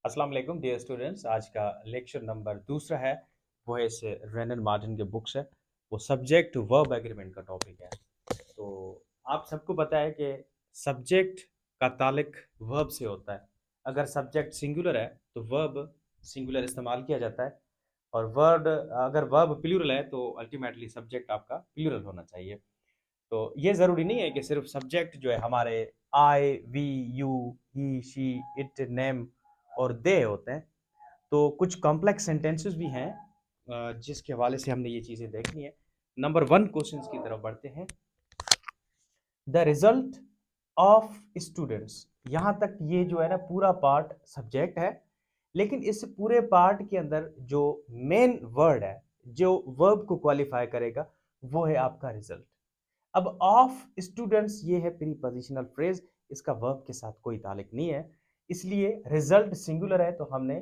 अस्सलाम वालेकुम dear students. आज का लेक्चर नंबर दूसरा है। वो है इसे रेनन मार्टिन के बुक्स है। वो सब्जेक्ट वर्ब एग्रीमेंट का टॉपिक है। तो आप सबको पता है कि सब्जेक्ट का ताल्लुक वर्ब से होता है। अगर सब्जेक्ट सिंगुलर है तो वर्ब सिंगुलर इस्तेमाल किया जाता है, और वर्ड अगर वर्ब प्लूरल है तो अल्टीमेटली सब्जेक्ट आपका प्लूरल होना चाहिए। तो ये ज़रूरी नहीं है कि सिर्फ सब्जेक्ट जो है हमारे I, we, you, he, she, it, name और दे होते हैं। तो कुछ कॉम्प्लेक्स सेंटेंसेस भी हैं जिसके हवाले से हमने ये चीज़ें देखनी है। नंबर वन क्वेश्चंस की तरफ बढ़ते हैं। द रिजल्ट ऑफ स्टूडेंट्स, यहाँ तक ये जो है ना पूरा पार्ट सब्जेक्ट है, लेकिन इस पूरे पार्ट के अंदर जो मेन वर्ड है जो वर्ब को क्वालिफाई करेगा वो है आपका रिजल्ट। अब ऑफ स्टूडेंट्स ये है प्रीपोजिशनल फ्रेज, इसका वर्ब के साथ कोई ताल्लुक नहीं है, इसलिए रिजल्ट सिंगुलर है तो हमने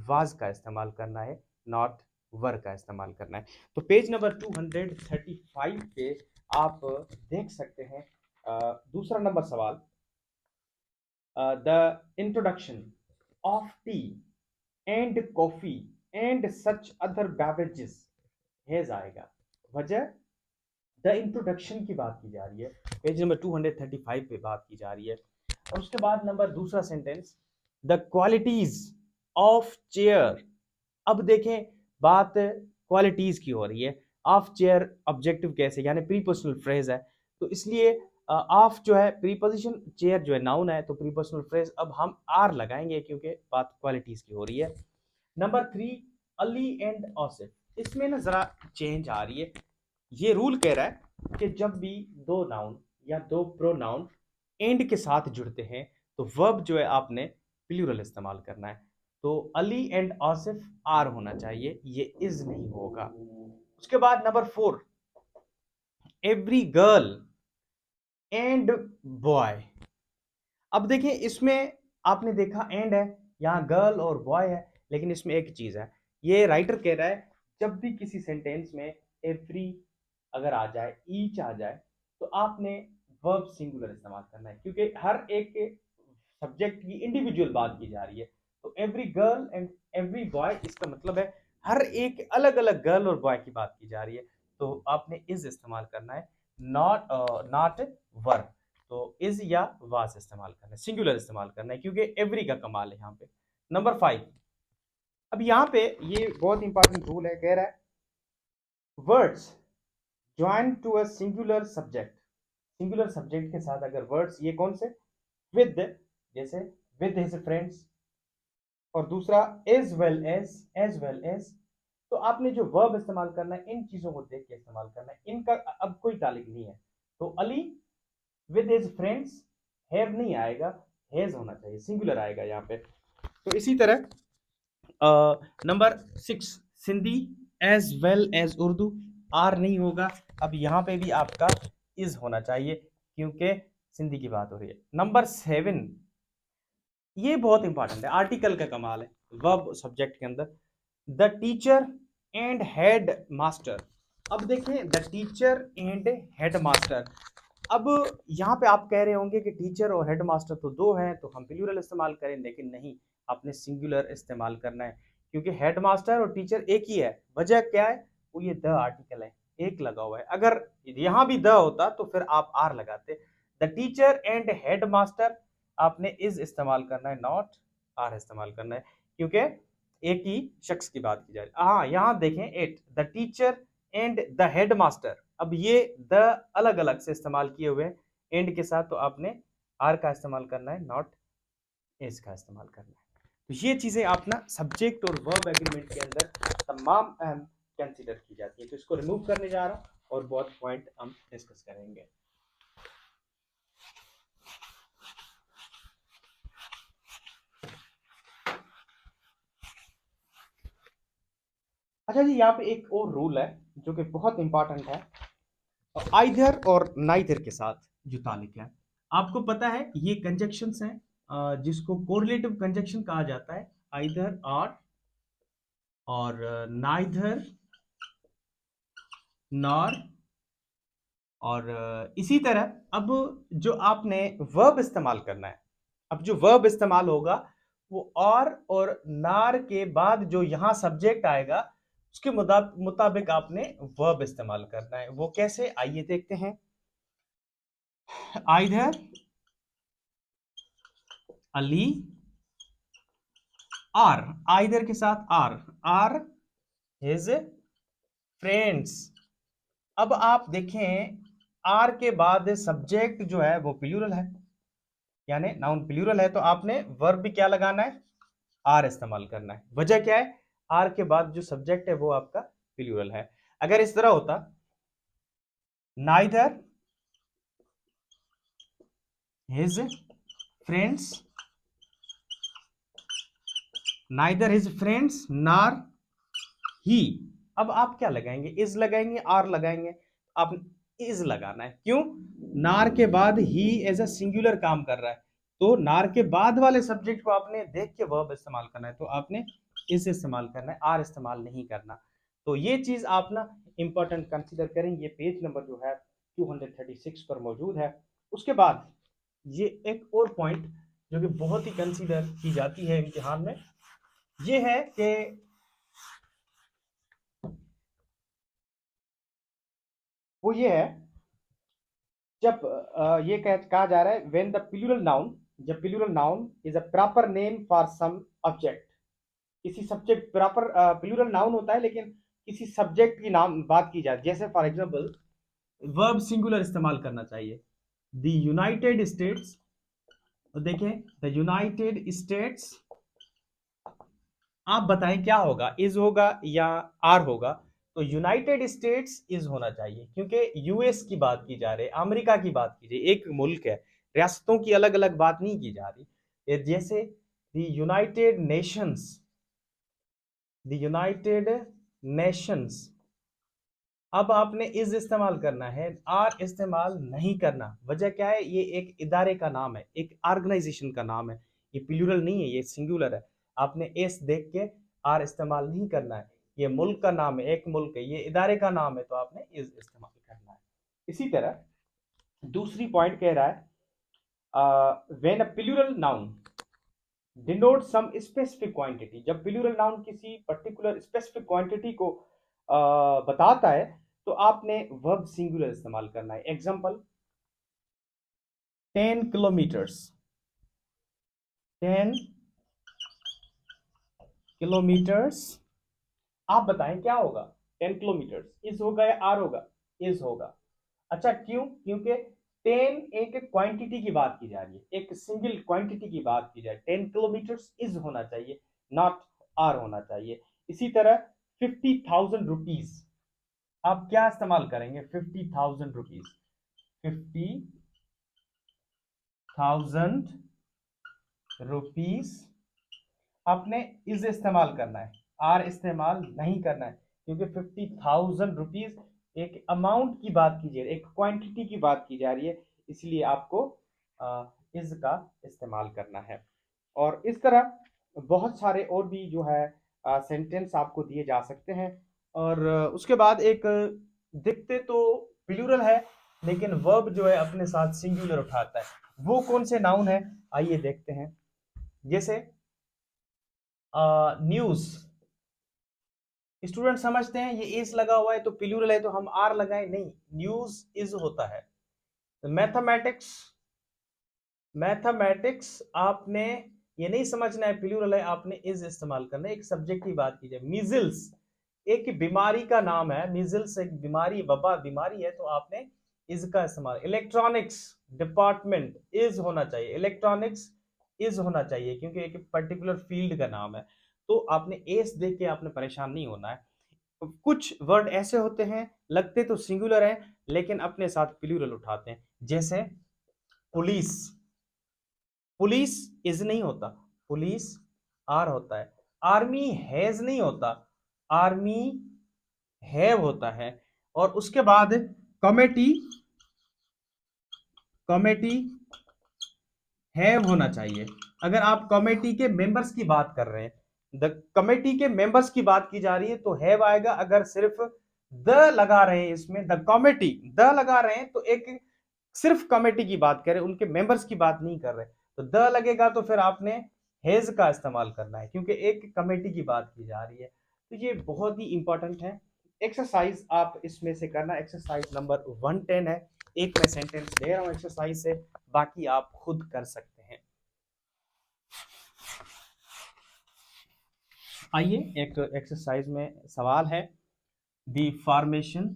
वाज का इस्तेमाल करना है, नॉट वर का इस्तेमाल करना है। तो पेज नंबर 235 पे आप देख सकते हैं दूसरा नंबर सवाल। The introduction of T and coffee and such other beverages has आएगा। वजह द इंट्रोडक्शन की बात की जा रही है, पेज नंबर 235 पे बात की जा रही है। और उसके बाद नंबर दूसरा sentence, the qualities of chair. अब देखें बात क्वालिटीज की हो रही है। ऑफ चेयर ऑब्जेक्टिव कैसे, यानी प्रीपोजिशनल फ्रेज है, तो इसलिए ऑफ जो है प्रीपोजिशन, चेयर जो है नाउन है, तो प्रीपोजिशनल फ्रेज अब हम आर लगाएंगे क्योंकि बात क्वालिटीज की हो रही है। नंबर थ्री, अली एंड औसिफ, इसमें ना जरा चेंज आ रही है। ये रूल कह रहा है कि जब भी दो नाउन या दो प्रोनाउन एंड के साथ जुड़ते हैं तो वर्ब जो है आपने प्लूरल इस्तेमाल करना है। तो अली एंड आसिफ आर होना चाहिए, ये इज नहीं होगा। उसके बाद number four, every girl and boy. अब देखिए इसमें आपने देखा एंड है, यहाँ गर्ल और बॉय है, लेकिन इसमें एक चीज है, ये राइटर कह रहा है जब भी किसी सेंटेंस में एवरी अगर आ जाए, ईच आ जाए, तो आपने वर्ब सिंगुलर इस्तेमाल करना है क्योंकि हर एक सब्जेक्ट की इंडिविजुअल बात की जा रही है। तो every girl and every boy, इसका मतलब है हर एक अलग अलग गर्ल और बॉय की बात की जा रही है, तो आपने इज इस्तेमाल करना है, नॉट नॉट वर। तो इज या वाज इस्तेमाल करना है, सिंगुलर इस्तेमाल करना है क्योंकि एवरी का कमाल है यहाँ पे। नंबर फाइव, अब यहाँ पे ये बहुत इंपॉर्टेंट रूल है, कह रहा है words join to a singular subject. Singular subject के साथ अगर वर्ड्स, ये कौन से, विद, जैसे विद हिज फ्रेंड्स, और दूसरा एज वेल एज, तो आपने जो वर्ब इस्तेमाल करना है इन चीजों को देख के इस्तेमाल करना है, इनका अब कोई ताल्लुक नहीं है। तो Ali with his friends, have नहीं आएगा, हैज होना चाहिए, सिंगुलर आएगा यहाँ पे। तो इसी तरह number six, Sindhi as well as Urdu, are नहीं होगा, अब यहाँ पे भी आपका इज होना चाहिए क्योंकि सिंधी की बात हो रही है। नंबर सेवन, ये बहुत इंपॉर्टेंट है, आर्टिकल का कमाल है वर्ब सब्जेक्ट के अंदर। The teacher and head master. अब देखें the teacher and head master, अब यहाँ पे आप कह रहे होंगे कि टीचर और हेड मास्टर तो दो हैं तो हम प्लूरल इस्तेमाल करें, लेकिन नहीं, आपने सिंगुलर इस्तेमाल करना है क्योंकि हेड मास्टर और टीचर एक ही है। वजह क्या है, वो ये द आर्टिकल है, एक लगा हुआ है, अगर यहाँ भी द होता तो फिर आप आर लगाते। The teacher and head master, आपने इज इस्तेमाल करना है, नॉट आर इस्तेमाल करना है क्योंकि एक ही शख्स की बात की जा रही है। हाँ यहाँ देखें eight, the teacher and the headmaster, अब ये द अलग अलग से इस्तेमाल किए हुए एंड के साथ, तो आपने आर का इस्तेमाल करना है, नॉट एस का इस्तेमाल करना है। तो ये चीजें आप ना सब्जेक्ट और वर्ब एग्रीमेंट के अंदर तमाम अहम कंसीडर की जाती है। तो इसको रिमूव करने जा रहा हूँ और बहुत पॉइंट हम डिस्कस करेंगे। अच्छा जी, यहाँ पे एक और रूल है जो कि बहुत इंपॉर्टेंट है, आइदर और नाइदर के साथ जो ताल्लुक है। आपको पता है ये कंजक्शंस हैं जिसको कोरिलेटिव कंजक्शन कहा जाता है, आइदर और नाइदर नॉर, और इसी तरह अब जो आपने वर्ब इस्तेमाल करना है, अब जो वर्ब इस्तेमाल होगा वो और नार के बाद जो यहाँ सब्जेक्ट आएगा उसके मुताबिक आपने वर्ब इस्तेमाल करना है। वो कैसे, आइए देखते हैं। आइदर अली आर, आइदर के साथ आर हिज फ्रेंड्स। अब आप देखें आर के बाद सब्जेक्ट जो है वो प्लूरल है, यानी नाउन प्लूरल है, तो आपने वर्ब भी क्या लगाना है, आर इस्तेमाल करना है। वजह क्या है, आर के बाद जो सब्जेक्ट है वो आपका प्लूरल है। अगर इस तरह होता neither his friends, neither his friends नार ही, अब आप क्या लगाएंगे, इज लगाएंगे, आर लगाएंगे। आप इज लगाना है, क्यों, नार के बाद ही एज अ सिंगुलर काम कर रहा है, तो नार के बाद वाले सब्जेक्ट को आपने देख के वर्ब इस्तेमाल करना है, तो आपने इज इस्तेमाल करना है, आर इस्तेमाल नहीं करना। तो ये चीज आप ना इंपॉर्टेंट कंसीडर करें। ये पेज नंबर जो है 236 पर मौजूद है। उसके बाद ये एक और पॉइंट जो कि बहुत ही कंसीडर की जाती है इम्तिहान में, ये है कि वो ये है, जब ये कहा जा रहा है व्हेन द प्लूरल नाउन, जब plural noun is a proper name for some object, किसी सब्जेक्ट, प्रॉपर प्लूरल नाउन होता है लेकिन किसी सब्जेक्ट की नाम बात की जाए, जैसे फॉर एग्जांपल वर्ब सिंगुलर इस्तेमाल करना चाहिए, द यूनाइटेड स्टेट्स। तो देखें द यूनाइटेड स्टेट्स, आप बताएं क्या होगा, इज होगा या आर होगा, तो यूनाइटेड स्टेट्स इज होना चाहिए, क्योंकि यूएस की बात की जा रही है, अमेरिका की बात की जाए, एक मुल्क है, रियासतों की अलग अलग बात नहीं की जा रही। जैसे the United Nations, the United Nations, अब आपने इज इस्तेमाल करना है, आर इस्तेमाल नहीं करना। वजह क्या है, ये एक इदारे का नाम है, एक ऑर्गेनाइजेशन का नाम है, ये प्लूरल नहीं है, ये सिंगुलर है। आपने एस देख के आर इस्तेमाल नहीं करना है, ये मुल्क का नाम है, एक मुल्क है, ये इदारे का नाम है, तो आपने इज इस्तेमाल करना है। इसी तरह दूसरी पॉइंट कह रहा है when a plural noun denote some specific quantity, जब प्लूरल नाउन किसी पर्टिकुलर स्पेसिफिक क्वांटिटी को बताता है, तो आपने वर्ब सिंगुलर इस्तेमाल करना है। एग्जांपल 10 किलोमीटर्स, 10 किलोमीटर्स, आप बताएं क्या होगा, 10 किलोमीटर्स इज होगा या आर होगा, इज होगा। अच्छा क्यों, क्योंकि 10 एक क्वांटिटी की बात की जा रही है, एक सिंगल क्वांटिटी की बात की जाए, 10 किलोमीटर्स इज होना चाहिए, नॉट आर होना चाहिए। इसी तरह 50,000 रुपीज, आप क्या इस्तेमाल करेंगे, 50,000 रुपीज, 50,000 रुपीज, आपने इज इस्तेमाल करना है, आर इस्तेमाल नहीं करना है, क्योंकि 50,000 रुपीज एक अमाउंट की बात की जा रही है, एक क्वांटिटी की बात की जा रही है, इसलिए आपको इज का इस्तेमाल करना है। और इस तरह बहुत सारे और भी जो है सेंटेंस आपको दिए जा सकते हैं। और उसके बाद एक दिखते तो प्लूरल है लेकिन वर्ब जो है अपने साथ सिंगुलर उठाता है, वो कौन से नाउन है, आइए देखते हैं। जैसे न्यूज, स्टूडेंट समझते हैं ये इज लगा हुआ है तो प्लूरल है तो हम आर लगाए, नहीं, न्यूज इज होता है। मैथमेटिक्स, मैथमेटिक्स आपने ये नहीं समझना है प्लूरल है, आपने इज इस्तेमाल करना है, एक सब्जेक्ट की बात की जाए। मीजल्स एक बीमारी का नाम है, मीजल्स एक बीमारी, वबा बीमारी है, तो आपने इज का इस्तेमाल। इलेक्ट्रॉनिक्स डिपार्टमेंट इज होना चाहिए, इलेक्ट्रॉनिक्स इज होना चाहिए, क्योंकि एक पर्टिकुलर फील्ड का नाम है, तो आपने एस देख के आपने परेशान नहीं होना है। कुछ वर्ड ऐसे होते हैं लगते तो सिंगुलर है लेकिन अपने साथ प्लूरल उठाते हैं, जैसे पुलिस, पुलिस इज नहीं होता, पुलिस आर होता है। आर्मी हैज नहीं होता, आर्मी हैव होता है। और उसके बाद कमेटी, कमेटी हैव होना चाहिए। अगर आप कमेटी के मेंबर्स की बात कर रहे हैं, द कमेटी के मेंबर्स की बात की जा रही है तो हैव आएगा। अगर सिर्फ द लगा रहे हैं इसमें, द कमेटी द लगा रहे हैं तो एक सिर्फ कमेटी की बात करें, उनके मेंबर्स की बात नहीं कर रहे, तो द लगेगा तो फिर आपने हैज का इस्तेमाल करना है, क्योंकि एक कमेटी की बात की जा रही है। तो ये बहुत ही इंपॉर्टेंट है। एक्सरसाइज आप इसमें से करना, एक्सरसाइज नंबर 110 है। एक मैं सेंटेंस दे रहा हूँ एक्सरसाइज से, बाकी आप खुद कर सकते हैं। आइए, एक एक्सरसाइज में सवाल है, the formation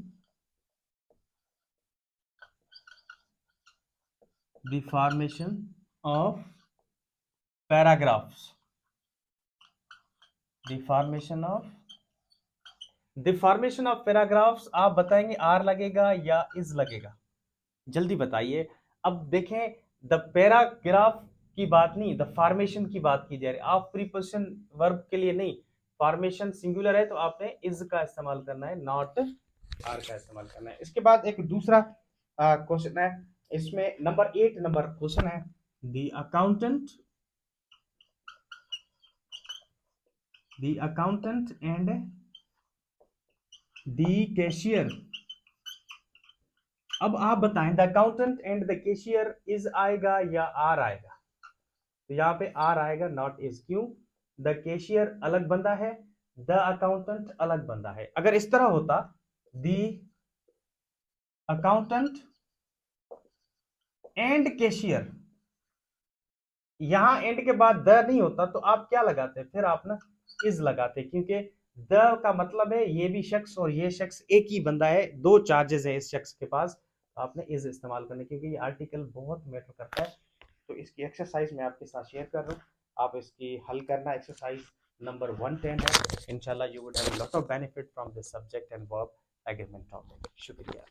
of paragraphs, the formation of paragraphs. आप बताएंगे आर लगेगा या इज लगेगा, जल्दी बताइए। अब देखें, द पैराग्राफ की बात नहीं, द फॉर्मेशन की बात की जा रही है। आप प्रीपोजिशन वर्ब के लिए नहीं, फॉर्मेशन सिंगुलर है तो आपने इज का इस्तेमाल करना है, नॉट आर का इस्तेमाल करना है। इसके बाद एक दूसरा क्वेश्चन है, इसमें नंबर 8 नंबर क्वेश्चन है, the accountant and the cashier. अब आप बताएं, the accountant and the cashier is आएगा या आर आएगा? तो यहाँ पे आर आएगा, नॉट इज। क्यों? द कैशियर अलग बंदा है, द अकाउंटेंट अलग बंदा है। अगर इस तरह होता, द अकाउंटेंट एंड कैशियर, यहां एंड के बाद द नहीं होता तो आप क्या लगाते? फिर आप ना इज लगाते, क्योंकि द का मतलब है ये भी शख्स और ये शख्स एक ही बंदा है, दो चार्जेस है इस शख्स के पास। आपने इज इस्तेमाल करने, क्योंकि ये आर्टिकल बहुत मैटर करता है। तो इसकी एक्सरसाइज मैं आपके साथ शेयर कर रहा हूँ, आप इसकी हल करना। एक्सरसाइज नंबर 110 है। इंशाल्लाह you would have a lot of benefit from this subject and verb agreement topic. शुक्रिया।